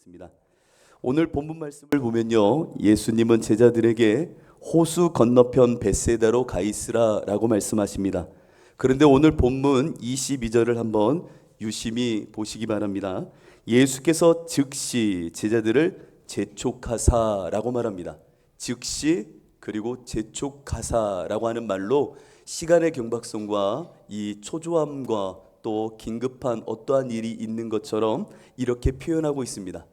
있습니다. 오늘 본문 말씀을 보면요, 예수님은 제자들에게 호수 건너편 벳세다로 가 있으라라고 말씀하십니다. 그런데 오늘 본문 22절을 한번 유심히 보시기 바랍니다. 예수께서 즉시 제자들을 재촉하사라고 말합니다. 즉시 그리고 재촉하사라고 하는 말로 시간의 경박성과 이 초조함과 또 긴급한 어떠한 일이 있는 것처럼 이렇게 표현하고 있습니다.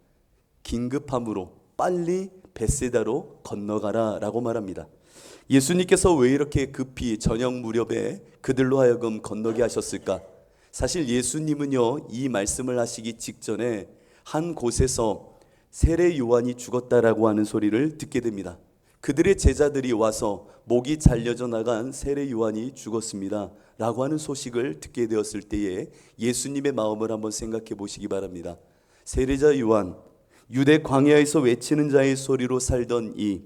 긴급함으로 빨리 벳세다로 건너가라 라고 말합니다. 예수님께서 왜 이렇게 급히 저녁 무렵에 그들로 하여금 건너게 하셨을까? 사실 예수님은요, 이 말씀을 하시기 직전에 한 곳에서 세례 요한이 죽었다라고 하는 소리를 듣게 됩니다. 그들의 제자들이 와서 목이 잘려져 나간 세례 요한이 죽었습니다 라고 하는 소식을 듣게 되었을 때에 예수님의 마음을 한번 생각해 보시기 바랍니다. 세례자 요한, 유대 광야에서 외치는 자의 소리로 살던 이,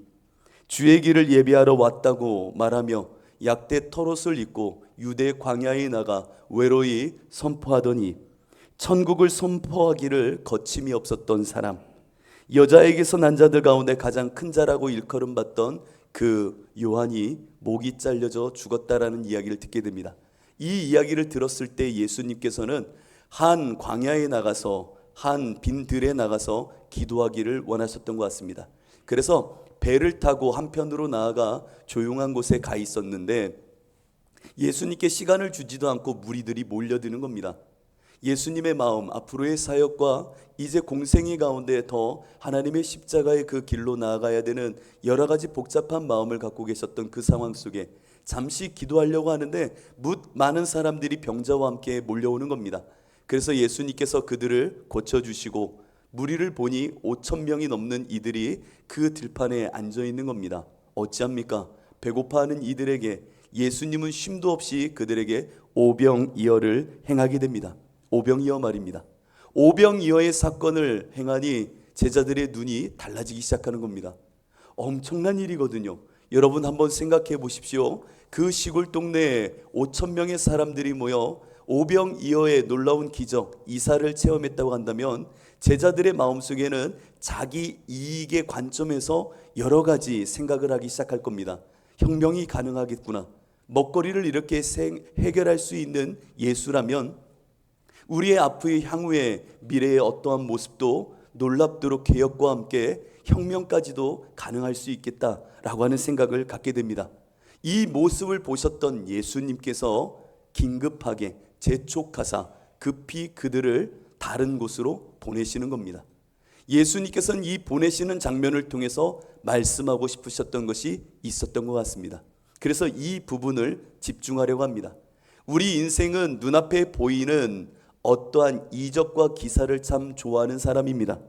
주의 길을 예비하러 왔다고 말하며 약대 털옷을 입고 유대 광야에 나가 외로이 선포하던 이, 천국을 선포하기를 거침이 없었던 사람, 여자에게서 난 자들 가운데 가장 큰 자라고 일컬음받던 그 요한이 목이 잘려져 죽었다라는 이야기를 듣게 됩니다. 이 이야기를 들었을 때 예수님께서는 한 광야에 나가서 한 빈 들에 나가서 기도하기를 원하셨던 것 같습니다. 그래서 배를 타고 한편으로 나아가 조용한 곳에 가 있었는데 예수님께 시간을 주지도 않고 무리들이 몰려드는 겁니다. 예수님의 마음, 앞으로의 사역과 이제 공생의 가운데 더 하나님의 십자가의 그 길로 나아가야 되는 여러 가지 복잡한 마음을 갖고 계셨던 그 상황 속에 잠시 기도하려고 하는데 많은 사람들이 병자와 함께 몰려오는 겁니다. 그래서 예수님께서 그들을 고쳐주시고 무리를 보니 5,000명이 넘는 이들이 그 들판에 앉아 있는 겁니다. 어찌합니까? 배고파하는 이들에게 예수님은 쉼도 없이 그들에게 오병이어를 행하게 됩니다. 오병이어 말입니다. 오병이어의 사건을 행하니 제자들의 눈이 달라지기 시작하는 겁니다. 엄청난 일이거든요. 여러분 한번 생각해 보십시오. 그 시골 동네에 5,000명의 사람들이 모여 오병이어의 놀라운 기적, 이사를 체험했다고 한다면 제자들의 마음속에는 자기 이익의 관점에서 여러 가지 생각을 하기 시작할 겁니다. 혁명이 가능하겠구나. 먹거리를 이렇게 해결할 수 있는 예수라면 우리의 앞의 향후의 미래의 어떠한 모습도 놀랍도록 개혁과 함께 혁명까지도 가능할 수 있겠다라고 하는 생각을 갖게 됩니다. 이 모습을 보셨던 예수님께서 긴급하게 재촉하사 급히 그들을 다른 곳으로 보내시는 겁니다. 예수님께서는 이 보내시는 장면을 통해서 말씀하고 싶으셨던 것이 있었던 것 같습니다. 그래서 이 부분을 집중하려고 합니다. 우리 인생은 눈앞에 보이는 어떠한 이적과 기사를 참 좋아하는 사람입니다.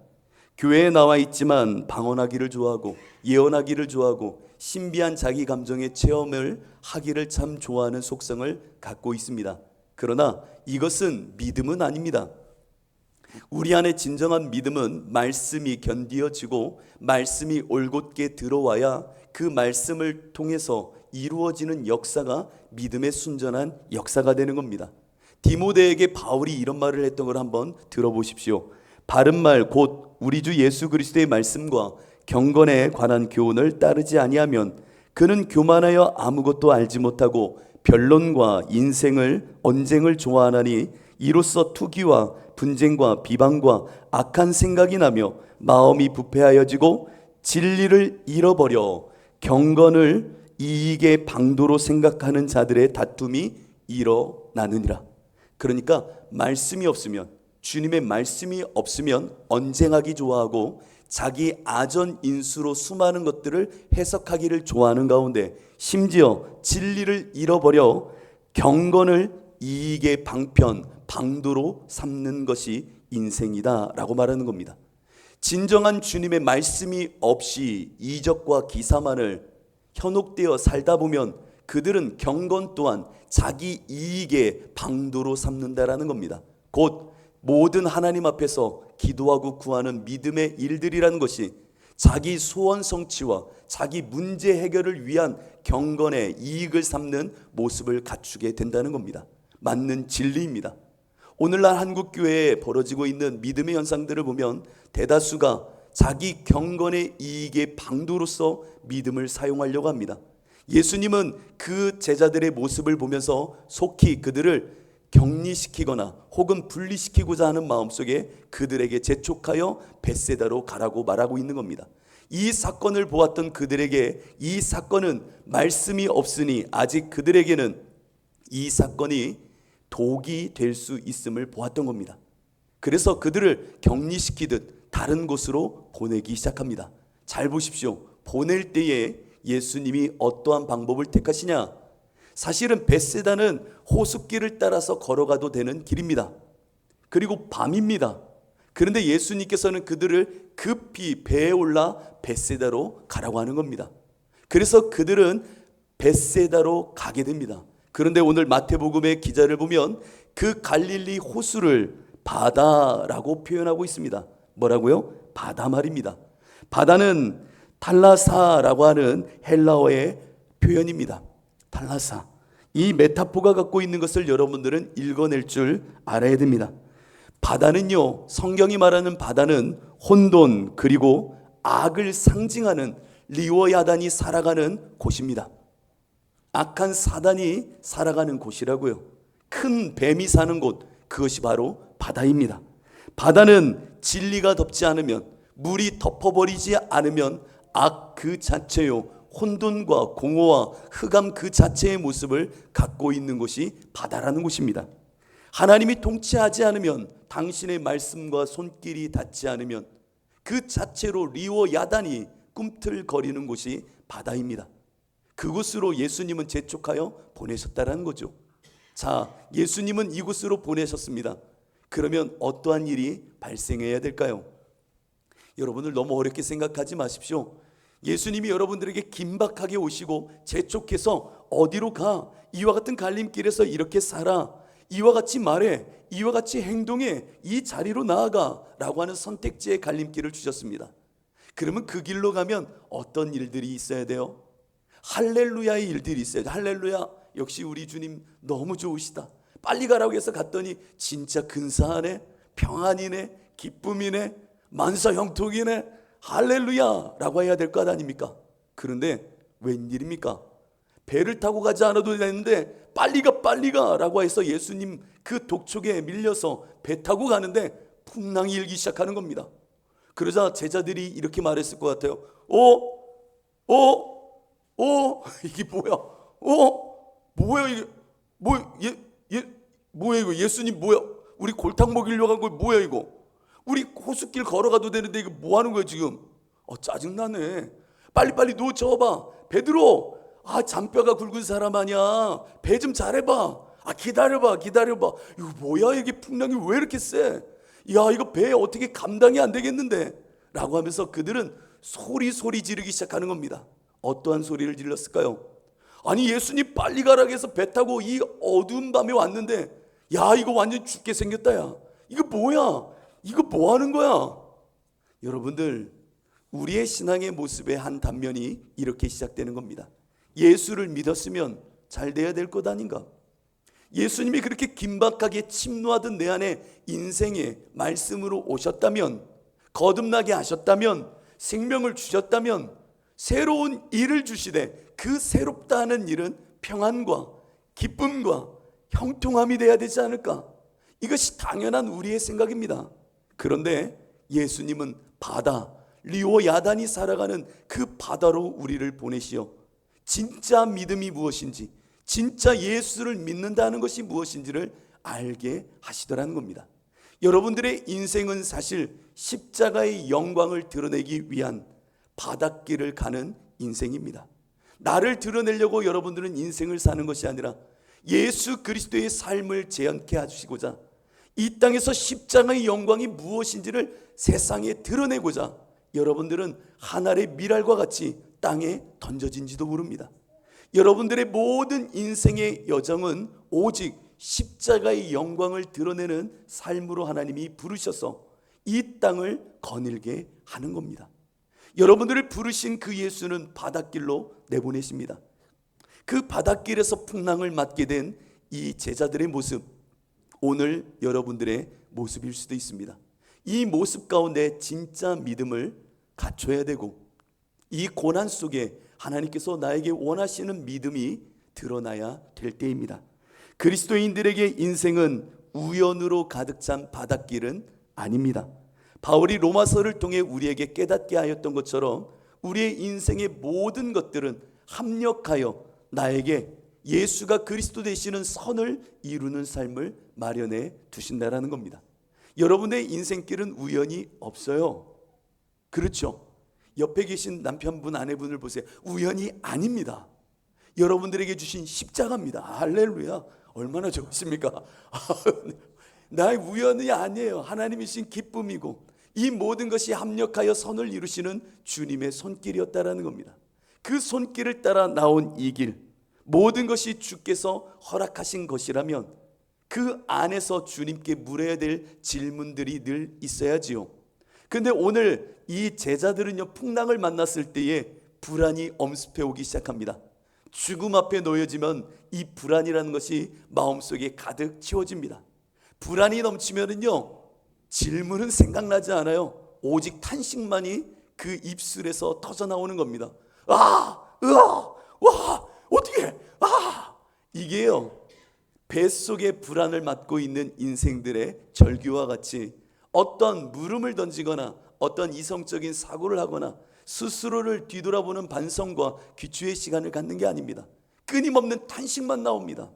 교회에 나와 있지만 방언하기를 좋아하고 예언하기를 좋아하고 신비한 자기 감정의 체험을 하기를 참 좋아하는 속성을 갖고 있습니다. 그러나 이것은 믿음은 아닙니다. 우리 안에 진정한 믿음은 말씀이 견디어지고 말씀이 올곧게 들어와야 그 말씀을 통해서 이루어지는 역사가 믿음의 순전한 역사가 되는 겁니다. 디모데에게 바울이 이런 말을 했던 걸 한번 들어보십시오. 바른 말 곧 우리 주 예수 그리스도의 말씀과 경건에 관한 교훈을 따르지 아니하면 그는 교만하여 아무것도 알지 못하고 변론과 언쟁을 좋아하나니 이로써 투기와 분쟁과 비방과 악한 생각이 나며 마음이 부패하여지고 진리를 잃어버려 경건을 이익의 방도로 생각하는 자들의 다툼이 일어나느니라. 그러니까 말씀이 없으면, 주님의 말씀이 없으면 언쟁하기 좋아하고 자기 아전 인수로 수많은 것들을 해석하기를 좋아하는 가운데 심지어 진리를 잃어버려 경건을 이익의 방도로 삼는 것이 인생이다 라고 말하는 겁니다. 진정한 주님의 말씀이 없이 이적과 기사만을 현혹되어 살다 보면 그들은 경건 또한 자기 이익의 방도로 삼는다라는 겁니다. 곧 모든 하나님 앞에서 기도하고 구하는 믿음의 일들이라는 것이 자기 소원 성취와 자기 문제 해결을 위한 경건의 이익을 삼는 모습을 갖추게 된다는 겁니다. 맞는 진리입니다. 오늘날 한국 교회에 벌어지고 있는 믿음의 현상들을 보면 대다수가 자기 경건의 이익의 방도로서 믿음을 사용하려고 합니다. 예수님은 그 제자들의 모습을 보면서 속히 그들을 격리시키거나 혹은 분리시키고자 하는 마음속에 그들에게 재촉하여 벳세다로 가라고 말하고 있는 겁니다. 이 사건을 보았던 그들에게 이 사건은 말씀이 없으니 아직 그들에게는 이 사건이 독이 될 수 있음을 보았던 겁니다. 그래서 그들을 격리시키듯 다른 곳으로 보내기 시작합니다. 잘 보십시오. 보낼 때에 예수님이 어떠한 방법을 택하시냐? 사실은 벳세다는 호숫길을 따라서 걸어가도 되는 길입니다. 그리고 밤입니다. 그런데 예수님께서는 그들을 급히 배에 올라 벳세다로 가라고 하는 겁니다. 그래서 그들은 벳세다로 가게 됩니다. 그런데 오늘 마태복음의 기자를 보면 그 갈릴리 호수를 바다라고 표현하고 있습니다. 뭐라고요? 바다 말입니다. 바다는 탈라사라고 하는 헬라어의 표현입니다. 탈라사. 이 메타포가 갖고 있는 것을 여러분들은 읽어낼 줄 알아야 됩니다. 바다는요, 성경이 말하는 바다는 혼돈 그리고 악을 상징하는 리워야단이 살아가는 곳입니다. 악한 사단이 살아가는 곳이라고요. 큰 뱀이 사는 곳, 그것이 바로 바다입니다. 바다는 진리가 덮지 않으면, 물이 덮어버리지 않으면 악 그 자체요, 혼돈과 공허와 흑암 그 자체의 모습을 갖고 있는 곳이 바다라는 곳입니다. 하나님이 통치하지 않으면, 당신의 말씀과 손길이 닿지 않으면 그 자체로 리워 야단이 꿈틀거리는 곳이 바다입니다. 그곳으로 예수님은 재촉하여 보내셨다는 거죠. 자, 예수님은 이곳으로 보내셨습니다. 그러면 어떠한 일이 발생해야 될까요? 여러분들 너무 어렵게 생각하지 마십시오. 예수님이 여러분들에게 긴박하게 오시고 재촉해서 어디로 가? 이와 같은 갈림길에서 이렇게 살아, 이와 같이 말해, 이와 같이 행동해, 이 자리로 나아가 라고 하는 선택지의 갈림길을 주셨습니다. 그러면 그 길로 가면 어떤 일들이 있어야 돼요? 할렐루야의 일들이 있어야 돼요. 할렐루야, 역시 우리 주님 너무 좋으시다. 빨리 가라고 해서 갔더니 진짜 근사하네, 평안이네, 기쁨이네, 만사형통이네, 할렐루야 라고 해야 될 것 아닙니까? 그런데 웬일입니까? 배를 타고 가지 않아도 되는데 빨리 가 라고 해서 예수님 그 독촉에 밀려서 배 타고 가는데 풍랑이 일기 시작하는 겁니다. 그러자 제자들이 이렇게 말했을 것 같아요. 이게 뭐야? 뭐야 이게? 뭐야 이거? 예수님 뭐야? 우리 골탕 먹이려고 한 거 뭐야 이거? 우리 호숫길 걸어가도 되는데 이거 뭐 하는 거야 지금? 짜증나네. 빨리빨리 놓 저어봐. 베드로, 잔뼈가 굵은 사람 아니야. 배 좀 잘해봐. 기다려봐. 이거 뭐야, 이게 풍랑이 왜 이렇게 세? 야, 이거 배 어떻게 감당이 안 되겠는데? 라고 하면서 그들은 소리 지르기 시작하는 겁니다. 어떠한 소리를 질렀을까요? 아니, 예수님 빨리 가라고 해서 배 타고 이 어두운 밤에 왔는데, 야, 이거 완전 죽게 생겼다. 야, 이거 뭐야? 이거 뭐 하는 거야? 여러분들, 우리의 신앙의 모습의 한 단면이 이렇게 시작되는 겁니다. 예수를 믿었으면 잘 돼야 될 것 아닌가? 예수님이 그렇게 긴박하게 침노하던 내 안에 인생의 말씀으로 오셨다면, 거듭나게 하셨다면, 생명을 주셨다면, 새로운 일을 주시되 그 새롭다 하는 일은 평안과 기쁨과 형통함이 돼야 되지 않을까? 이것이 당연한 우리의 생각입니다. 그런데 예수님은 바다, 리오 야단이 살아가는 그 바다로 우리를 보내시어 진짜 믿음이 무엇인지, 진짜 예수를 믿는다는 것이 무엇인지를 알게 하시더라는 겁니다. 여러분들의 인생은 사실 십자가의 영광을 드러내기 위한 바닷길을 가는 인생입니다. 나를 드러내려고 여러분들은 인생을 사는 것이 아니라 예수 그리스도의 삶을 재현케 해주시고자, 이 땅에서 십자가의 영광이 무엇인지를 세상에 드러내고자 여러분들은 한 알의 밀알과 같이 땅에 던져진지도 모릅니다. 여러분들의 모든 인생의 여정은 오직 십자가의 영광을 드러내는 삶으로 하나님이 부르셔서 이 땅을 거닐게 하는 겁니다. 여러분들을 부르신 그 예수는 바닷길로 내보내십니다. 그 바닷길에서 풍랑을 맞게 된 이 제자들의 모습, 오늘 여러분들의 모습일 수도 있습니다. 이 모습 가운데 진짜 믿음을 갖춰야 되고, 이 고난 속에 하나님께서 나에게 원하시는 믿음이 드러나야 될 때입니다. 그리스도인들에게 인생은 우연으로 가득 찬 바닷길은 아닙니다. 바울이 로마서를 통해 우리에게 깨닫게 하였던 것처럼 우리의 인생의 모든 것들은 합력하여 나에게 예수가 그리스도 되시는 선을 이루는 삶을 마련해 두신다라는 겁니다. 여러분의 인생길은 우연이 없어요. 그렇죠? 옆에 계신 남편분, 아내분을 보세요. 우연이 아닙니다. 여러분들에게 주신 십자가입니다. 할렐루야. 얼마나 좋으십니까? 나의 우연이 아니에요. 하나님이 주신 기쁨이고, 이 모든 것이 합력하여 선을 이루시는 주님의 손길이었다라는 겁니다. 그 손길을 따라 나온 이 길, 모든 것이 주께서 허락하신 것이라면 그 안에서 주님께 물어야 될 질문들이 늘 있어야지요. 근데 오늘 이 제자들은요, 풍랑을 만났을 때에 불안이 엄습해 오기 시작합니다. 죽음 앞에 놓여지면 이 불안이라는 것이 마음속에 가득 채워집니다. 불안이 넘치면은요, 질문은 생각나지 않아요. 오직 탄식만이 그 입술에서 터져 나오는 겁니다. 와, 어떻게? 이게요, 뱃속에 불안을 맡고 있는 인생들의 절규와 같이 어떤 물음을 던지거나 어떤 이성적인 사고를 하거나 스스로를 뒤돌아보는 반성과 귀추의 시간을 갖는 게 아닙니다. 끊임없는 탄식만 나옵니다.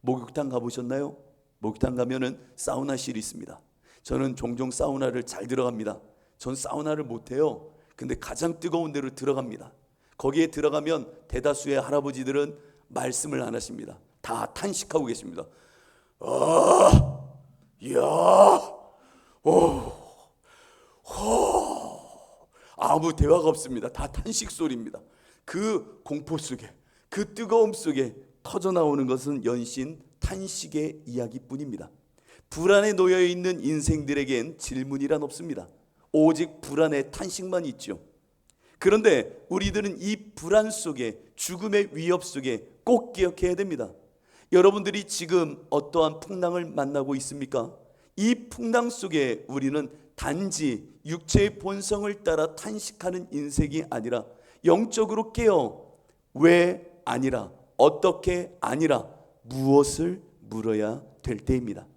목욕탕 가보셨나요? 목욕탕 가면은 사우나실이 있습니다. 저는 종종 사우나를 잘 들어갑니다. 전 사우나를 못해요. 근데 가장 뜨거운 데로 들어갑니다. 거기에 들어가면 대다수의 할아버지들은 말씀을 안 하십니다. 다 탄식하고 계십니다. 아무 대화가 없습니다. 다 탄식 소리입니다. 그 공포 속에, 그 뜨거움 속에 터져 나오는 것은 연신 탄식의 이야기뿐입니다. 불안에 놓여 있는 인생들에겐 질문이란 없습니다. 오직 불안의 탄식만 있죠. 그런데 우리들은 이 불안 속에, 죽음의 위협 속에 꼭 기억해야 됩니다. 여러분들이 지금 어떠한 풍랑을 만나고 있습니까? 이 풍랑 속에 우리는 단지 육체의 본성을 따라 탄식하는 인생이 아니라 영적으로 깨어 왜 아니라 어떻게 아니라 무엇을 물어야 될 때입니다.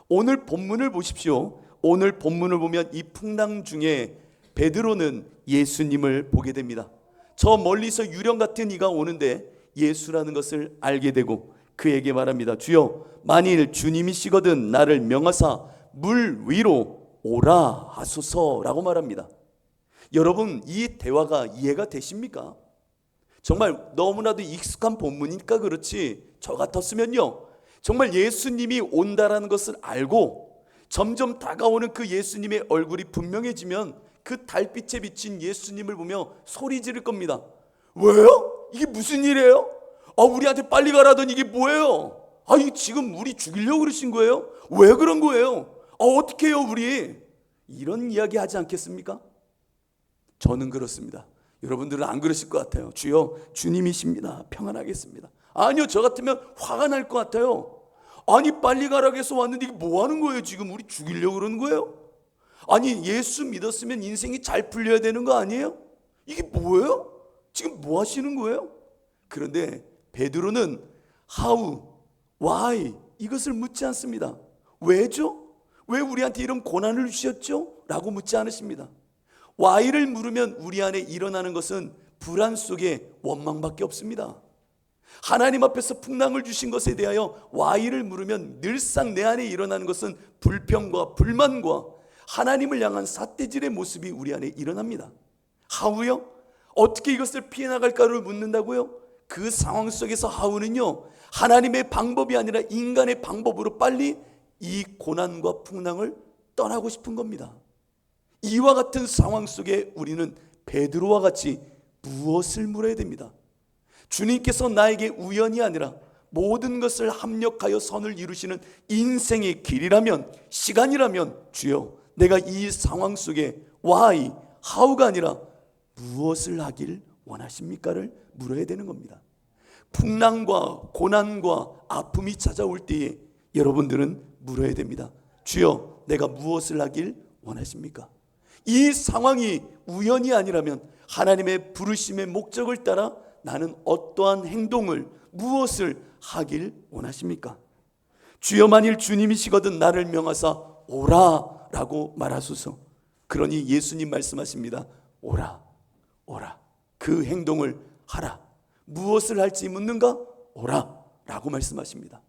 오늘 본문을 보십시오. 오늘 본문을 보면 이 풍랑 중에 베드로는 예수님을 보게 됩니다. 저 멀리서 유령 같은 이가 오는데 예수라는 것을 알게 되고 그에게 말합니다. 주여, 만일 주님이시거든 나를 명하사 물 위로 오라 하소서라고 말합니다. 여러분, 이 대화가 이해가 되십니까? 정말 너무나도 익숙한 본문이니까 그렇지, 저 같았으면요, 정말 예수님이 온다라는 것을 알고 점점 다가오는 그 예수님의 얼굴이 분명해지면 그 달빛에 비친 예수님을 보며 소리 지를 겁니다. 왜요? 이게 무슨 일이에요? 우리한테 빨리 가라더니 이게 뭐예요? 이 지금 우리 죽이려고 그러신 거예요? 왜 그런 거예요? 어떻게 해요 우리? 이런 이야기 하지 않겠습니까? 저는 그렇습니다. 여러분들은 안 그러실 것 같아요. 주여, 주님이십니다. 평안하겠습니다. 아니요, 저 같으면 화가 날 것 같아요. 아니, 빨리 가라고 해서 왔는데 이게 뭐 하는 거예요? 지금 우리 죽이려고 그러는 거예요? 아니, 예수 믿었으면 인생이 잘 풀려야 되는 거 아니에요? 이게 뭐예요? 지금 뭐 하시는 거예요? 그런데 베드로는 how, why 이것을 묻지 않습니다. 왜죠? 왜 우리한테 이런 고난을 주셨죠? 라고 묻지 않으십니다. why를 물으면 우리 안에 일어나는 것은 불안 속에 원망밖에 없습니다. 하나님 앞에서 풍랑을 주신 것에 대하여 why를 물으면 늘상 내 안에 일어나는 것은 불평과 불만과 하나님을 향한 삿대질의 모습이 우리 안에 일어납니다. how요? 어떻게 이것을 피해 나갈까를 묻는다고요? 그 상황 속에서 how는요, 하나님의 방법이 아니라 인간의 방법으로 빨리 이 고난과 풍랑을 떠나고 싶은 겁니다. 이와 같은 상황 속에 우리는 베드로와 같이 무엇을 물어야 됩니다. 주님께서 나에게 우연이 아니라 모든 것을 합력하여 선을 이루시는 인생의 길이라면, 시간이라면, 주여, 내가 이 상황 속에 why, how가 아니라 무엇을 하길 원하십니까를 물어야 되는 겁니다. 풍랑과 고난과 아픔이 찾아올 때에 여러분들은 물어야 됩니다. 주여, 내가 무엇을 하길 원하십니까? 이 상황이 우연이 아니라면 하나님의 부르심의 목적을 따라 나는 어떠한 행동을, 무엇을 하길 원하십니까? 주여, 만일 주님이시거든 나를 명하사 오라 라고 말하소서. 그러니 예수님 말씀하십니다. 오라, 오라. 그 행동을 하라. 무엇을 할지 묻는가? 오라 라고 말씀하십니다.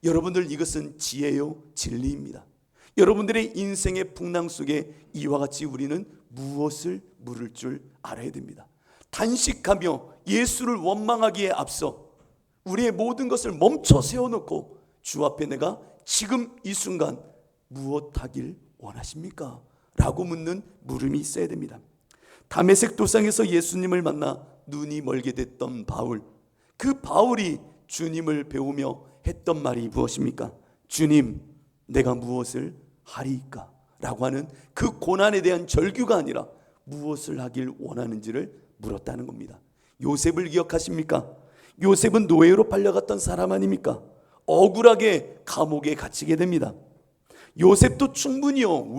여러분들, 이것은 지혜요 진리입니다. 여러분들의 인생의 풍랑 속에 이와 같이 우리는 무엇을 물을 줄 알아야 됩니다. 단식하며 예수를 원망하기에 앞서 우리의 모든 것을 멈춰 세워놓고 주 앞에 내가 지금 이 순간 무엇 하길 원하십니까? 라고 묻는 물음이 있어야 됩니다. 다메섹 도상에서 예수님을 만나 눈이 멀게 됐던 바울, 그 바울이 주님을 배우며 했던 말이 무엇입니까? 주님, 내가 무엇을 하리이까? 라고 하는 그 고난에 대한 절규가 아니라 무엇을 하길 원하는지를 물었다는 겁니다. 요셉을 기억하십니까? 요셉은 노예로 팔려갔던 사람 아닙니까? 억울하게 감옥에 갇히게 됩니다. 요셉도 충분히요,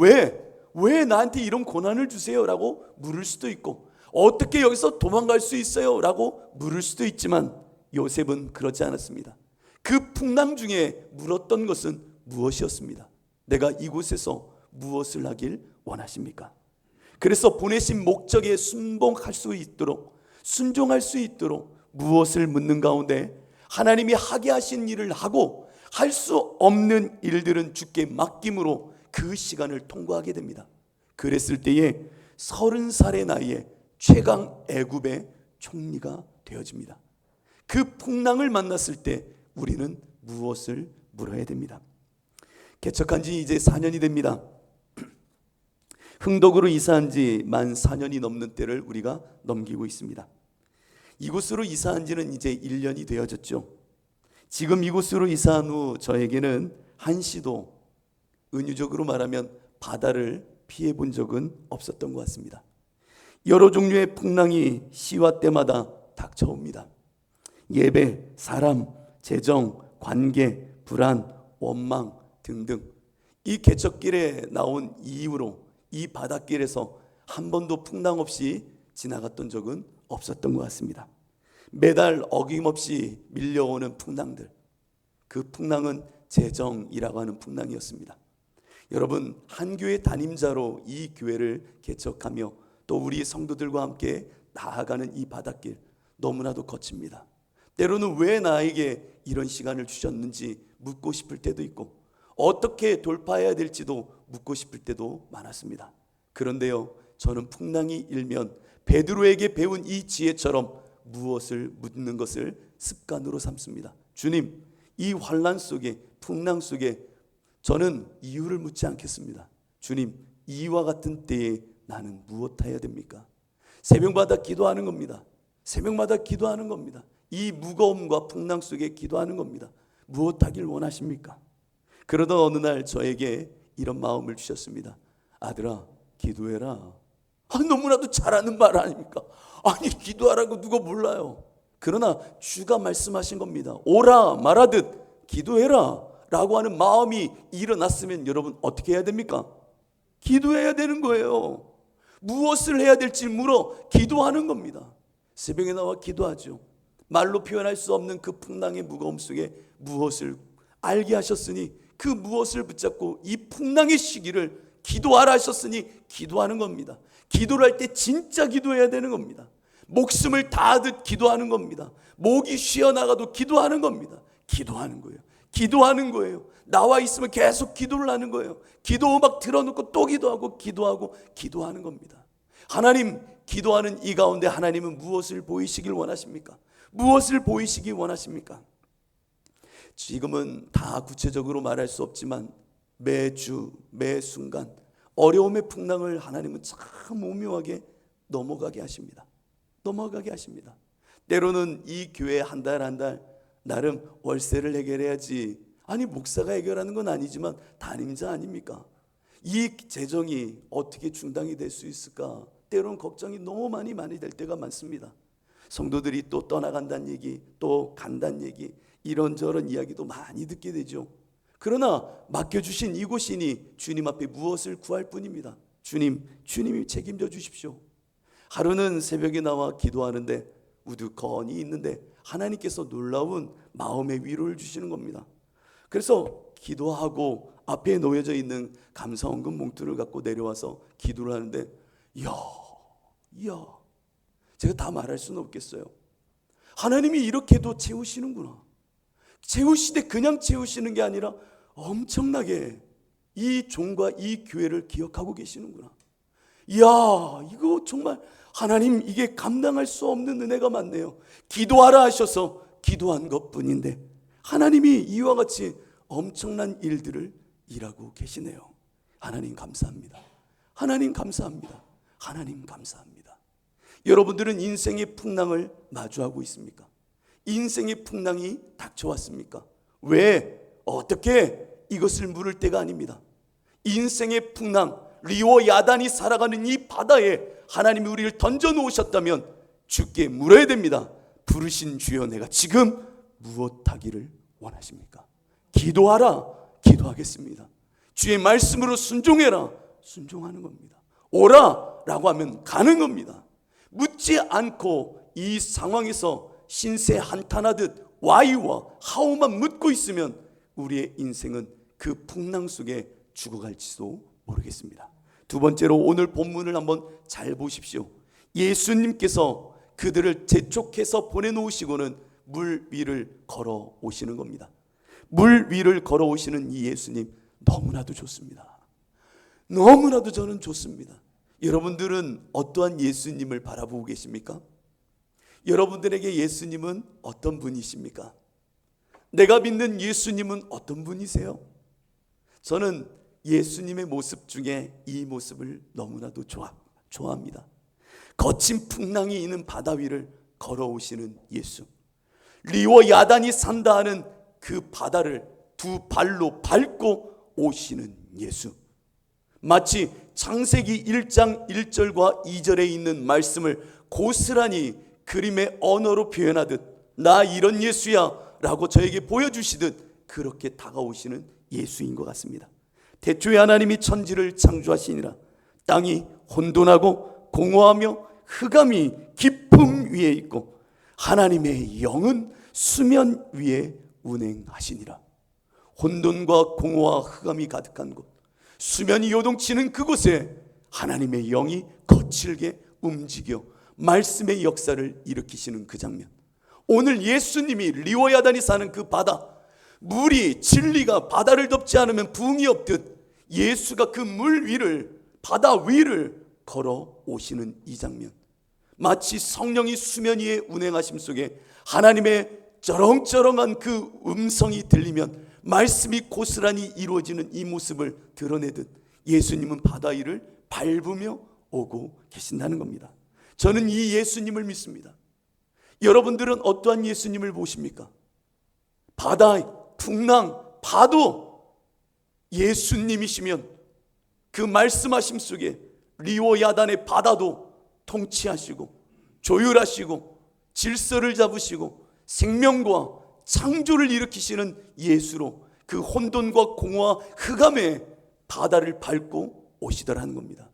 왜 나한테 이런 고난을 주세요? 라고 물을 수도 있고, 어떻게 여기서 도망갈 수 있어요? 라고 물을 수도 있지만 요셉은 그렇지 않았습니다. 그 풍랑 중에 물었던 것은 무엇이었습니다. 내가 이곳에서 무엇을 하길 원하십니까? 그래서 보내신 목적에 순종할 수 있도록 무엇을 묻는 가운데 하나님이 하게 하신 일을 하고 할 수 없는 일들은 주께 맡김으로 그 시간을 통과하게 됩니다. 그랬을 때에 30살의 나이에 최강 애굽의 총리가 되어집니다. 그 풍랑을 만났을 때 우리는 무엇을 물어야 됩니다. 개척한 지 이제 4년이 됩니다. 흥덕으로 이사한 지 만 4년이 넘는 때를 우리가 넘기고 있습니다. 이곳으로 이사한 지는 이제 1년이 되어졌죠. 지금 이곳으로 이사한 후 저에게는 한시도 은유적으로 말하면 바다를 피해 본 적은 없었던 것 같습니다. 여러 종류의 풍랑이 시와 때마다 닥쳐옵니다. 예배, 사람, 재정, 관계, 불안, 원망 등등. 이 개척길에 나온 이후로 이 바닷길에서 한 번도 풍랑 없이 지나갔던 적은 없었던 것 같습니다. 매달 어김없이 밀려오는 풍랑들, 그 풍랑은 재정이라고 하는 풍랑이었습니다. 여러분, 한 교회 담임자로 이 교회를 개척하며 또 우리 성도들과 함께 나아가는 이 바닷길 너무나도 거칩니다. 때로는 왜 나에게 이런 시간을 주셨는지 묻고 싶을 때도 있고, 어떻게 돌파해야 될지도 묻고 싶을 때도 많았습니다. 그런데요, 저는 풍랑이 일면 베드로에게 배운 이 지혜처럼 무엇을 묻는 것을 습관으로 삼습니다. 주님, 이 환난 속에, 풍랑 속에 저는 이유를 묻지 않겠습니다. 주님, 이와 같은 때에 나는 무엇 해야 됩니까? 새벽마다 기도하는 겁니다. 새벽마다 기도하는 겁니다. 이 무거움과 풍랑 속에 기도하는 겁니다. 무엇 하길 원하십니까? 그러던 어느 날 저에게 이런 마음을 주셨습니다. 아들아, 기도해라. 너무나도 잘하는 말 아닙니까? 아니, 기도하라고 누가 몰라요. 그러나 주가 말씀하신 겁니다. 오라 말하듯 기도해라 라고 하는 마음이 일어났으면 여러분 어떻게 해야 됩니까? 기도해야 되는 거예요. 무엇을 해야 될지 물어 기도하는 겁니다. 새벽에 나와 기도하죠. 말로 표현할 수 없는 그 풍랑의 무거움 속에 무엇을 알게 하셨으니 그 무엇을 붙잡고 이 풍랑의 시기를 기도하라 하셨으니 기도하는 겁니다. 기도를 할 때 진짜 기도해야 되는 겁니다. 목숨을 다하듯 기도하는 겁니다. 목이 쉬어나가도 기도하는 겁니다. 기도하는 거예요. 기도하는 거예요. 나와 있으면 계속 기도를 하는 거예요. 기도 음악 틀어놓고 또 기도하고 기도하는 겁니다. 하나님, 기도하는 이 가운데 하나님은 무엇을 보이시길 원하십니까? 무엇을 보이시기 원하십니까? 지금은 다 구체적으로 말할 수 없지만 매주 매 순간 어려움의 풍랑을 하나님은 참 오묘하게 넘어가게 하십니다. 때로는 이 교회 한 달 한 달 나름 월세를 해결해야지, 아니 목사가 해결하는 건 아니지만 담임자 아닙니까? 이 재정이 어떻게 중단이 될 수 있을까? 때로는 걱정이 너무 많이 될 때가 많습니다. 성도들이 또 떠나간다는 얘기, 또 간다는 얘기, 이런저런 이야기도 많이 듣게 되죠. 그러나 맡겨주신 이곳이니 주님 앞에 무엇을 구할 뿐입니다. 주님이 책임져 주십시오. 하루는 새벽에 나와 기도하는데 우두커니 있는데 하나님께서 놀라운 마음의 위로를 주시는 겁니다. 그래서 기도하고 앞에 놓여져 있는 감사원금 몽투를 갖고 내려와서 기도를 하는데 이야 제가 다 말할 수는 없겠어요. 하나님이 이렇게도 채우시는구나. 채우시되 그냥 채우시는 게 아니라 엄청나게 이 종과 이 교회를 기억하고 계시는구나. 이야, 이거 정말 하나님, 이게 감당할 수 없는 은혜가 많네요. 기도하라 하셔서 기도한 것뿐인데 하나님이 이와 같이 엄청난 일들을 일하고 계시네요. 하나님 감사합니다. 하나님 감사합니다. 하나님 감사합니다. 여러분들은 인생의 풍랑을 마주하고 있습니까? 인생의 풍랑이 닥쳐왔습니까? 왜? 어떻게? 이것을 물을 때가 아닙니다. 인생의 풍랑, 리오 야단이 살아가는 이 바다에 하나님이 우리를 던져놓으셨다면 주께 물어야 됩니다. 부르신 주여, 내가 지금 무엇 하기를 원하십니까? 기도하라. 기도하겠습니다. 주의 말씀으로 순종해라. 순종하는 겁니다. 오라 라고 하면 가는 겁니다. 묻지 않고 이 상황에서 신세 한탄하듯 와이와 하오만 묻고 있으면 우리의 인생은 그 풍랑 속에 죽어갈지도 모르겠습니다. 두 번째로 오늘 본문을 한번 잘 보십시오. 예수님께서 그들을 재촉해서 보내놓으시고는 물 위를 걸어 오시는 겁니다. 물 위를 걸어 오시는 이 예수님 너무나도 좋습니다. 너무나도 저는 좋습니다. 여러분들은 어떠한 예수님을 바라보고 계십니까? 여러분들에게 예수님은 어떤 분이십니까? 내가 믿는 예수님은 어떤 분이세요? 저는 예수님의 모습 중에 이 모습을 너무나도 좋아합니다. 거친 풍랑이 있는 바다 위를 걸어오시는 예수, 리워 야단이 산다 하는 그 바다를 두 발로 밟고 오시는 예수, 마치 창세기 1장 1절과 2절에 있는 말씀을 고스란히 그림의 언어로 표현하듯 나 이런 예수야 라고 저에게 보여주시듯 그렇게 다가오시는 예수인 것 같습니다. 태초에 하나님이 천지를 창조하시니라. 땅이 혼돈하고 공허하며 흑암이 깊음 위에 있고 하나님의 영은 수면 위에 운행하시니라. 혼돈과 공허와 흑암이 가득한 곳, 수면이 요동치는 그곳에 하나님의 영이 거칠게 움직여 말씀의 역사를 일으키시는 그 장면. 오늘 예수님이 리워야단이 사는 그 바다, 물이 진리가 바다를 덮지 않으면 부흥이 없듯 예수가 그 물 위를, 바다 위를 걸어 오시는 이 장면, 마치 성령이 수면 위에 운행하심 속에 하나님의 쩌렁쩌렁한 그 음성이 들리면 말씀이 고스란히 이루어지는 이 모습을 드러내듯 예수님은 바다 위를 밟으며 오고 계신다는 겁니다. 저는 이 예수님을 믿습니다. 여러분들은 어떠한 예수님을 보십니까? 바다, 풍랑, 파도 예수님이시면 그 말씀하심 속에 리오 야단의 바다도 통치하시고 조율하시고 질서를 잡으시고 생명과 창조를 일으키시는 예수로 그 혼돈과 공허와 흑암의 바다를 밟고 오시더라는 겁니다.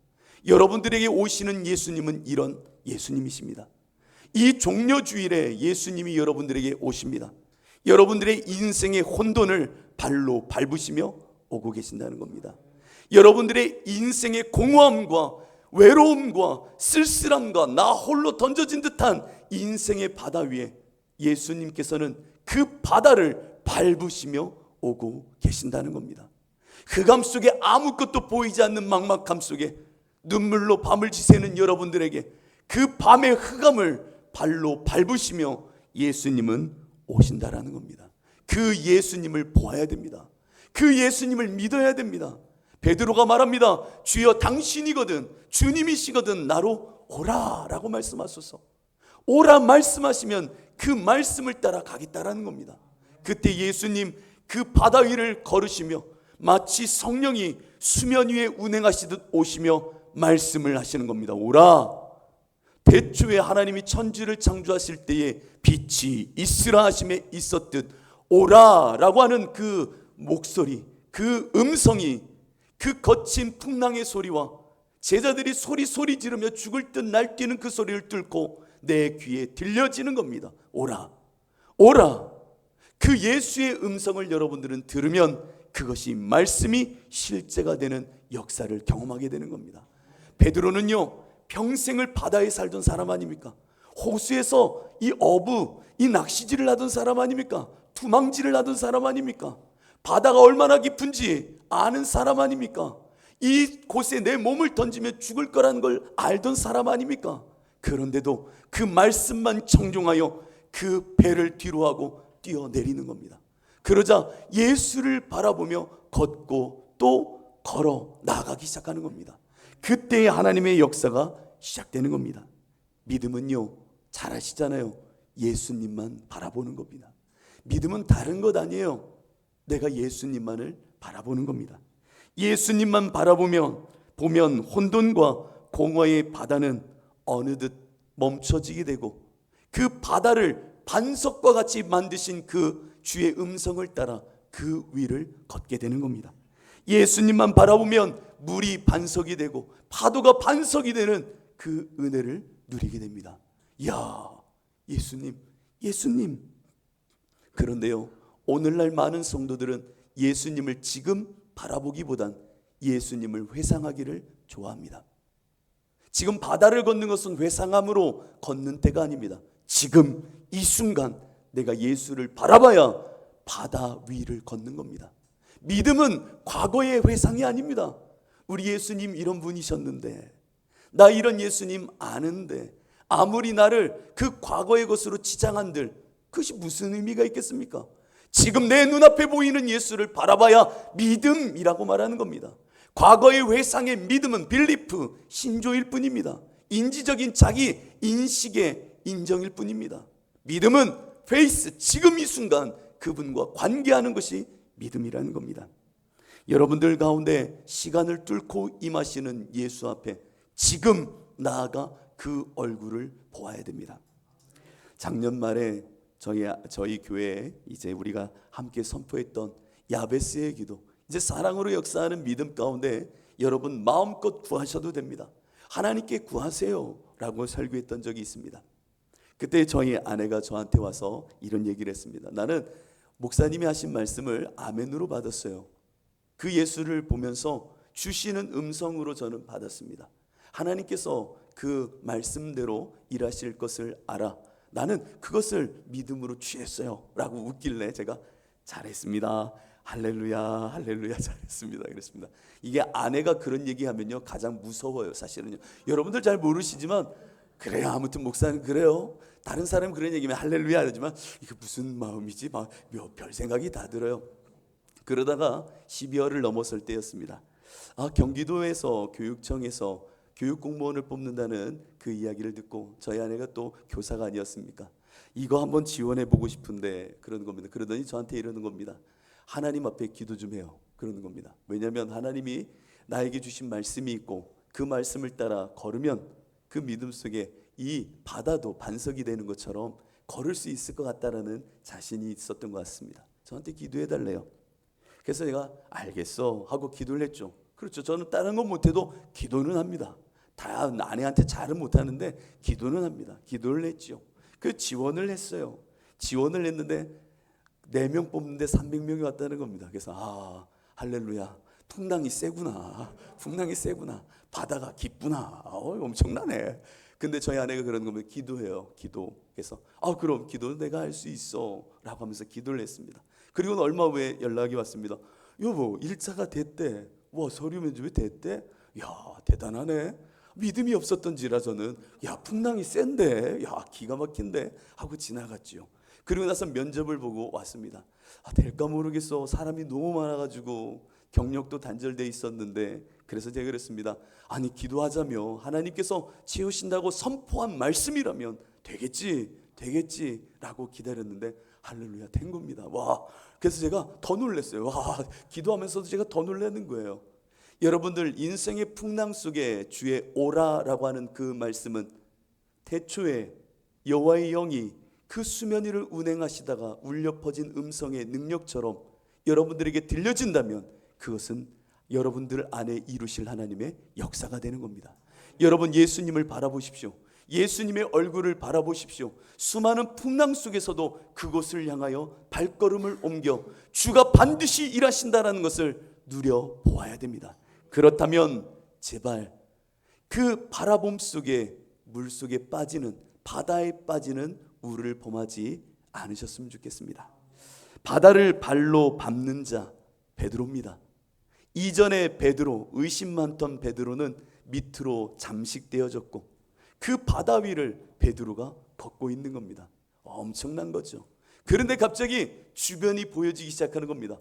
여러분들에게 오시는 예수님은 이런 예수님이십니다. 이 종려주일에 예수님이 여러분들에게 오십니다. 여러분들의 인생의 혼돈을 발로 밟으시며 오고 계신다는 겁니다. 여러분들의 인생의 공허함과 외로움과 쓸쓸함과 나 홀로 던져진 듯한 인생의 바다 위에 예수님께서는 그 바다를 밟으시며 오고 계신다는 겁니다. 흑암 속에 아무것도 보이지 않는 막막함 속에 눈물로 밤을 지새는 여러분들에게 그 밤의 흑암을 발로 밟으시며 예수님은 오신다라는 겁니다. 그 예수님을 보아야 됩니다. 그 예수님을 믿어야 됩니다. 베드로가 말합니다. 주여 당신이거든, 주님이시거든 나로 오라 라고 말씀하소서. 오라 말씀하시면 그 말씀을 따라 가겠다라는 겁니다. 그때 예수님 그 바다 위를 걸으시며 마치 성령이 수면 위에 운행하시듯 오시며 말씀을 하시는 겁니다. 오라. 태초에 하나님이 천지를 창조하실 때에 빛이 있으라 하심에 있었듯 오라 라고 하는 그 목소리, 그 음성이 그 거친 풍랑의 소리와 제자들이 소리 지르며 죽을 듯 날뛰는 그 소리를 뚫고 내 귀에 들려지는 겁니다. 오라, 오라. 그 예수의 음성을 여러분들은 들으면 그것이 말씀이 실제가 되는 역사를 경험하게 되는 겁니다. 베드로는요, 평생을 바다에 살던 사람 아닙니까? 호수에서 이 어부, 이 낚시질을 하던 사람 아닙니까? 투망질을 하던 사람 아닙니까? 바다가 얼마나 깊은지 아는 사람 아닙니까? 이 곳에 내 몸을 던지면 죽을 거라는 걸 알던 사람 아닙니까? 그런데도 그 말씀만 청종하여 그 배를 뒤로하고 뛰어내리는 겁니다. 그러자 예수를 바라보며 걷고 또 걸어 나가기 시작하는 겁니다. 그때에 하나님의 역사가 시작되는 겁니다. 믿음은요, 잘 아시잖아요. 예수님만 바라보는 겁니다. 믿음은 다른 것 아니에요. 내가 예수님만을 바라보는 겁니다. 예수님만 바라보면 혼돈과 공허의 바다는 어느덧 멈춰지게 되고 그 바다를 반석과 같이 만드신 그 주의 음성을 따라 그 위를 걷게 되는 겁니다. 예수님만 바라보면 물이 반석이 되고 파도가 반석이 되는 그 은혜를 누리게 됩니다. 이야, 예수님. 그런데요, 오늘날 많은 성도들은 예수님을 지금 바라보기보단 예수님을 회상하기를 좋아합니다. 지금 바다를 걷는 것은 회상함으로 걷는 때가 아닙니다. 지금 이 순간 내가 예수를 바라봐야 바다 위를 걷는 겁니다. 믿음은 과거의 회상이 아닙니다. 우리 예수님 이런 분이셨는데, 나 이런 예수님 아는데, 아무리 나를 그 과거의 것으로 치장한들 그것이 무슨 의미가 있겠습니까? 지금 내 눈앞에 보이는 예수를 바라봐야 믿음이라고 말하는 겁니다. 과거의 회상의 믿음은 빌리프, 신조일 뿐입니다. 인지적인 자기 인식의 인정일 뿐입니다. 믿음은 페이스, 지금 이 순간 그분과 관계하는 것이 믿음이라는 겁니다. 여러분들 가운데 시간을 뚫고 임하시는 예수 앞에 지금 나아가 그 얼굴을 보아야 됩니다. 작년 말에 저희 교회에 이제 우리가 함께 선포했던 야베스의 기도, 이제 사랑으로 역사하는 믿음 가운데 여러분 마음껏 구하셔도 됩니다. 하나님께 구하세요 라고 설교했던 적이 있습니다. 그때 저희 아내가 저한테 와서 이런 얘기를 했습니다. 나는 목사님이 하신 말씀을 아멘으로 받았어요. 그 예수를 보면서 주시는 음성으로 저는 받았습니다. 하나님께서 그 말씀대로 일하실 것을 알아. 나는 그것을 믿음으로 취했어요 라고 웃길래 제가 잘했습니다, 할렐루야 할렐루야, 잘했습니다 그랬습니다. 이게 아내가 그런 얘기하면요 가장 무서워요. 사실은요, 여러분들 잘 모르시지만 그래요, 아무튼 목사는 그래요. 다른 사람 그런 얘기면 할렐루야 하지만 이게 무슨 마음이지 막 별 생각이 다 들어요. 그러다가 12월을 넘어설 때였습니다. 경기도에서 교육청에서 교육공무원을 뽑는다는 그 이야기를 듣고 저희 아내가 또 교사가 아니었습니까? 이거 한번 지원해보고 싶은데 그러는 겁니다. 그러더니 저한테 이러는 겁니다. 하나님 앞에 기도 좀 해요. 그러는 겁니다. 왜냐하면 하나님이 나에게 주신 말씀이 있고 그 말씀을 따라 걸으면 그 믿음 속에 이 바다도 반석이 되는 것처럼 걸을 수 있을 것 같다라는 자신이 있었던 것 같습니다. 저한테 기도해달래요. 그래서 제가 알겠어 하고 기도를 했죠. 그렇죠. 저는 다른 건 못해도 기도는 합니다. 다 아내한테 잘은 못하는데 기도는 합니다. 기도를 했죠. 그 지원을 했어요. 지원을 했는데 4명 뽑는데 300명이 왔다는 겁니다. 그래서 할렐루야, 풍랑이 세구나, 바다가 깊구나, 엄청나네. 근데 저희 아내가 그러는 겁니다. 기도해요, 기도. 그래서 그럼 기도는 내가 할 수 있어 라고 하면서 기도를 했습니다. 그리고 얼마 후에 연락이 왔습니다. 여보, 1차가 됐대. 와, 서류 면접이 됐대. 야, 대단하네. 믿음이 없었던지라 저는 풍랑이 센데, 기가 막힌데 하고 지나갔죠. 그리고 나서 면접을 보고 왔습니다. 될까 모르겠어. 사람이 너무 많아가지고 경력도 단절돼 있었는데, 그래서 제가 그랬습니다. 아니, 기도하자며 하나님께서 채우신다고 선포한 말씀이라면 되겠지 라고 기다렸는데 할렐루야, 된 겁니다. 와, 그래서 제가 더 놀랐어요. 와, 기도하면서도 제가 더 놀라는 거예요. 여러분들 인생의 풍랑 속에 주의 오라라고 하는 그 말씀은 태초에 여호와의 영이 그 수면 위를 운행하시다가 울려 퍼진 음성의 능력처럼 여러분들에게 들려진다면 그것은 여러분들 안에 이루실 하나님의 역사가 되는 겁니다. 여러분, 예수님을 바라보십시오. 예수님의 얼굴을 바라보십시오. 수많은 풍랑 속에서도 그곳을 향하여 발걸음을 옮겨 주가 반드시 일하신다는 것을 누려보아야 됩니다. 그렇다면 제발 그 바라봄 속에 물 속에 빠지는, 바다에 빠지는 우리를 범하지 않으셨으면 좋겠습니다. 바다를 발로 밟는 자 베드로입니다. 이전에 베드로, 의심 많던 베드로는 밑으로 잠식되어졌고 그 바다 위를 베드로가 걷고 있는 겁니다. 엄청난 거죠. 그런데 갑자기 주변이 보여지기 시작하는 겁니다.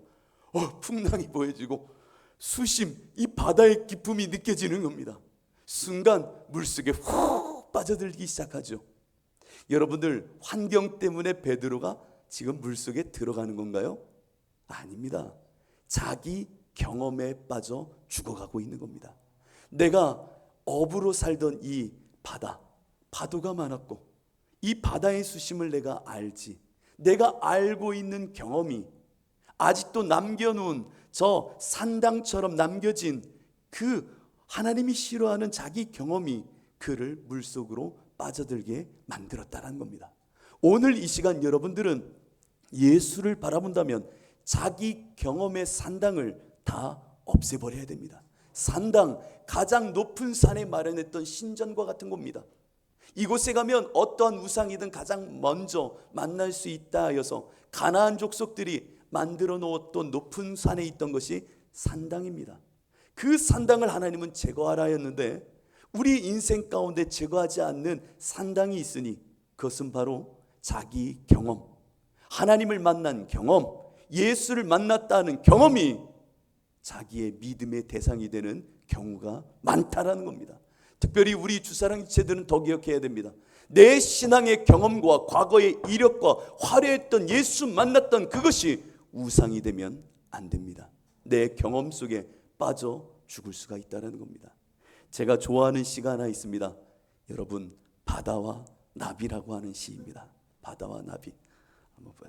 풍랑이 보여지고 수심, 이 바다의 깊음이 느껴지는 겁니다. 순간 물속에 훅 빠져들기 시작하죠. 여러분들, 환경 때문에 베드로가 지금 물속에 들어가는 건가요? 아닙니다. 자기 경험에 빠져 죽어가고 있는 겁니다. 내가 어부로 살던 이 바다, 파도가 많았고 이 바다의 수심을 내가 알지, 내가 알고 있는 경험이 아직도 남겨놓은 저 산당처럼 남겨진 그 하나님이 싫어하는 자기 경험이 그를 물속으로 빠져들게 만들었다는 겁니다. 오늘 이 시간 여러분들은 예수를 바라본다면 자기 경험의 산당을 다 없애버려야 됩니다. 산당, 가장 높은 산에 마련했던 신전과 같은 겁니다. 이곳에 가면 어떠한 우상이든 가장 먼저 만날 수 있다 하여서 가나안 족속들이 만들어 놓았던 높은 산에 있던 것이 산당입니다. 그 산당을 하나님은 제거하라 했는데 우리 인생 가운데 제거하지 않는 산당이 있으니 그것은 바로 자기 경험, 하나님을 만난 경험, 예수를 만났다는 경험이 자기의 믿음의 대상이 되는 경우가 많다라는 겁니다. 특별히 우리 주사랑 지체들은 더 기억해야 됩니다. 내 신앙의 경험과 과거의 이력과 화려했던 예수 만났던 그것이 우상이 되면 안 됩니다. 내 경험 속에 빠져 죽을 수가 있다는 겁니다. 제가 좋아하는 시가 하나 있습니다. 여러분, 바다와 나비라고 하는 시입니다. 바다와 나비.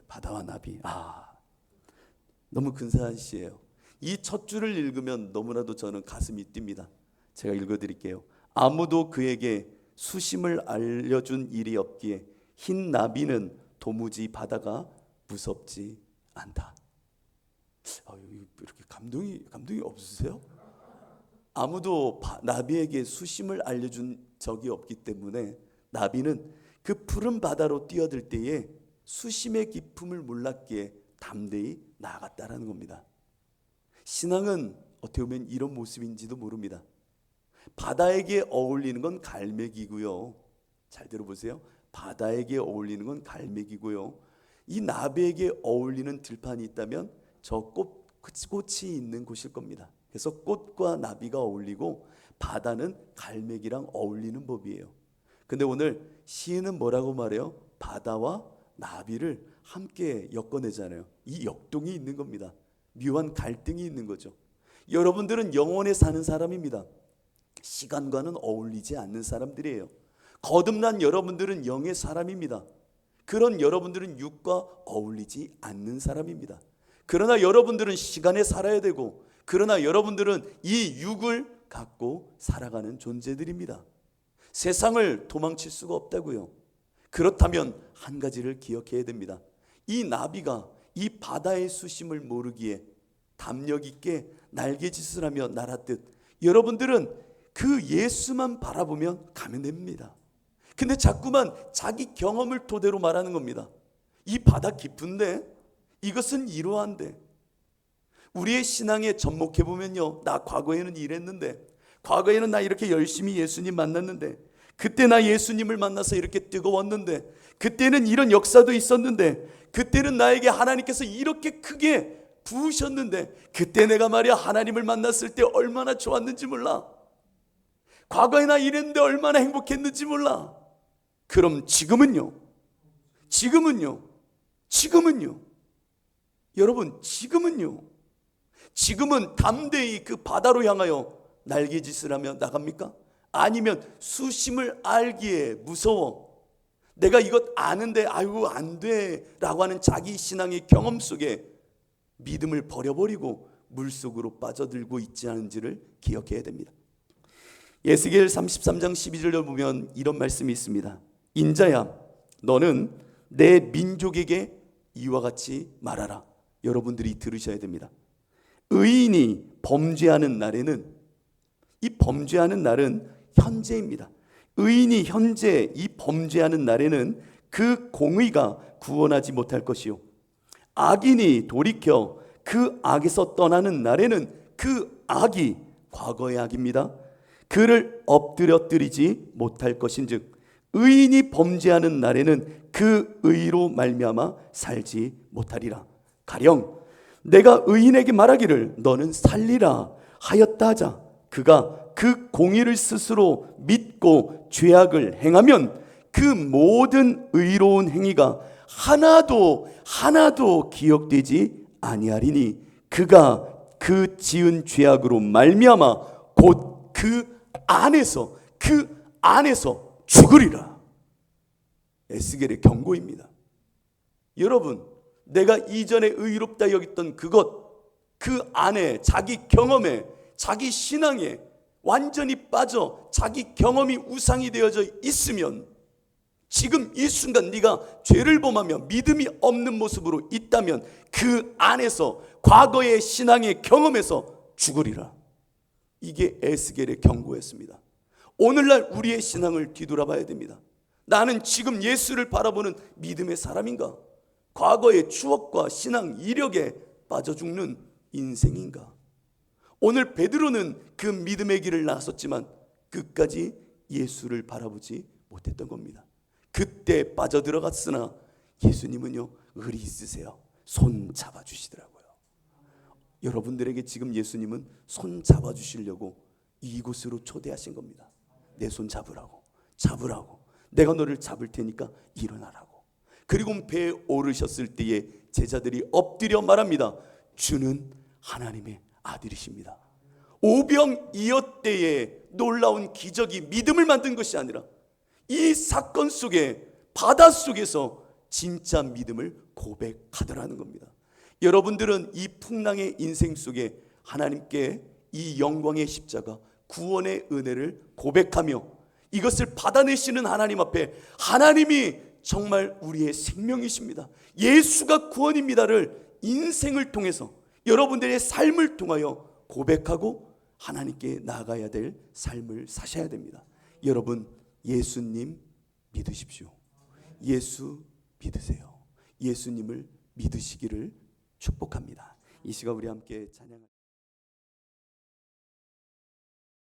바다와 나비. 너무 근사한 시예요. 이 첫 줄을 읽으면 너무나도 저는 가슴이 뜁니다. 제가 읽어드릴게요. 아무도 그에게 수심을 알려준 일이 없기에 흰 나비는 도무지 바다가 무섭지 않다. 이렇게 감동이 없으세요? 아무도 나비에게 수심을 알려준 적이 없기 때문에 나비는 그 푸른 바다로 뛰어들 때에 수심의 깊음을 몰랐기에 담대히 나아갔다는 겁니다. 신앙은 어떻게 보면 이런 모습인지도 모릅니다. 바다에게 어울리는 건 갈매기고요. 잘 들어보세요. 바다에게 어울리는 건 갈매기고요. 이 나비에게 어울리는 들판이 있다면 저 꽃이 있는 곳일 겁니다. 그래서 꽃과 나비가 어울리고 바다는 갈매기랑 어울리는 법이에요. 근데 오늘 시인은 뭐라고 말해요? 바다와 나비를 함께 엮어내잖아요. 이 역동이 있는 겁니다. 묘한 갈등이 있는 거죠. 여러분들은 영혼에 사는 사람입니다. 시간과는 어울리지 않는 사람들이에요. 거듭난 여러분들은 영의 사람입니다. 그런 여러분들은 육과 어울리지 않는 사람입니다. 그러나 여러분들은 시간에 살아야 되고, 그러나 여러분들은 이 육을 갖고 살아가는 존재들입니다. 세상을 도망칠 수가 없다고요. 그렇다면 한 가지를 기억해야 됩니다. 이 나비가 이 바다의 수심을 모르기에 담력 있게 날개짓을 하며 날았듯 여러분들은 그 예수만 바라보면 가면 됩니다. 근데 자꾸만 자기 경험을 토대로 말하는 겁니다. 이 바다 깊은데, 이것은 이러한데, 우리의 신앙에 접목해보면요, 나 과거에는 이랬는데, 과거에는 나 이렇게 열심히 예수님 만났는데, 그때 나 예수님을 만나서 이렇게 뜨거웠는데, 그때는 이런 역사도 있었는데, 그때는 나에게 하나님께서 이렇게 크게 부으셨는데, 그때 내가 말이야 하나님을 만났을 때 얼마나 좋았는지 몰라. 과거에 나 이랬는데 얼마나 행복했는지 몰라. 그럼 지금은요? 여러분, 지금은 담대히 그 바다로 향하여 날개짓을 하며 나갑니까? 아니면 수심을 알기에 무서워, 내가 이것 아는데 아이고 안 돼 라고 하는 자기 신앙의 경험 속에 믿음을 버려버리고 물속으로 빠져들고 있지 않은지를 기억해야 됩니다. 에스겔 33장 12절을 보면 이런 말씀이 있습니다. 인자야, 너는 내 민족에게 이와 같이 말하라. 여러분들이 들으셔야 됩니다. 의인이 범죄하는 날에는, 이 범죄하는 날은 현재입니다. 의인이 현재 이 범죄하는 날에는 그 공의가 구원하지 못할 것이요, 악인이 돌이켜 그 악에서 떠나는 날에는 그 악이, 과거의 악입니다, 그를 엎드려뜨리지 못할 것인즉 의인이 범죄하는 날에는 그 의로 말미암아 살지 못하리라. 가령 내가 의인에게 말하기를 너는 살리라 하였다 하자, 그가 그 공의를 스스로 믿고 죄악을 행하면 그 모든 의로운 행위가 하나도 기억되지 아니하리니 그가 그 지은 죄악으로 말미암아 곧 그 안에서 죽으리라. 에스겔의 경고입니다. 여러분, 내가 이전에 의롭다 여겼던 그것, 그 안에, 자기 경험에, 자기 신앙에 완전히 빠져 자기 경험이 우상이 되어져 있으면, 지금 이 순간 네가 죄를 범하며 믿음이 없는 모습으로 있다면 그 안에서, 과거의 신앙의 경험에서 죽으리라. 이게 에스겔의 경고였습니다. 오늘날 우리의 신앙을 뒤돌아봐야 됩니다. 나는 지금 예수를 바라보는 믿음의 사람인가? 과거의 추억과 신앙 이력에 빠져 죽는 인생인가? 오늘 베드로는 그 믿음의 길을 나섰지만 끝까지 예수를 바라보지 못했던 겁니다. 그때 빠져들어갔으나 예수님은요, 의리 있으세요. 손 잡아주시더라고요. 여러분들에게 지금 예수님은 손 잡아주시려고 이곳으로 초대하신 겁니다. 내 손 잡으라고. 내가 너를 잡을 테니까 일어나라고. 그리고 배에 오르셨을 때에 제자들이 엎드려 말합니다. 주는 하나님의 아들이십니다. 오병이어 때에 놀라운 기적이 믿음을 만든 것이 아니라 이 사건 속에, 바다 속에서 진짜 믿음을 고백하더라는 겁니다. 여러분들은 이 풍랑의 인생 속에 하나님께 이 영광의 십자가, 구원의 은혜를 고백하며 이것을 받아내시는 하나님 앞에, 하나님이 정말 우리의 생명이십니다, 예수가 구원입니다를 인생을 통해서, 여러분들의 삶을 통하여 고백하고 하나님께 나아가야 될 삶을 사셔야 됩니다. 여러분, 예수님 믿으십시오. 예수 믿으세요. 예수님을 믿으시기를 축복합니다. 이 시간 우리 함께 찬양합니다.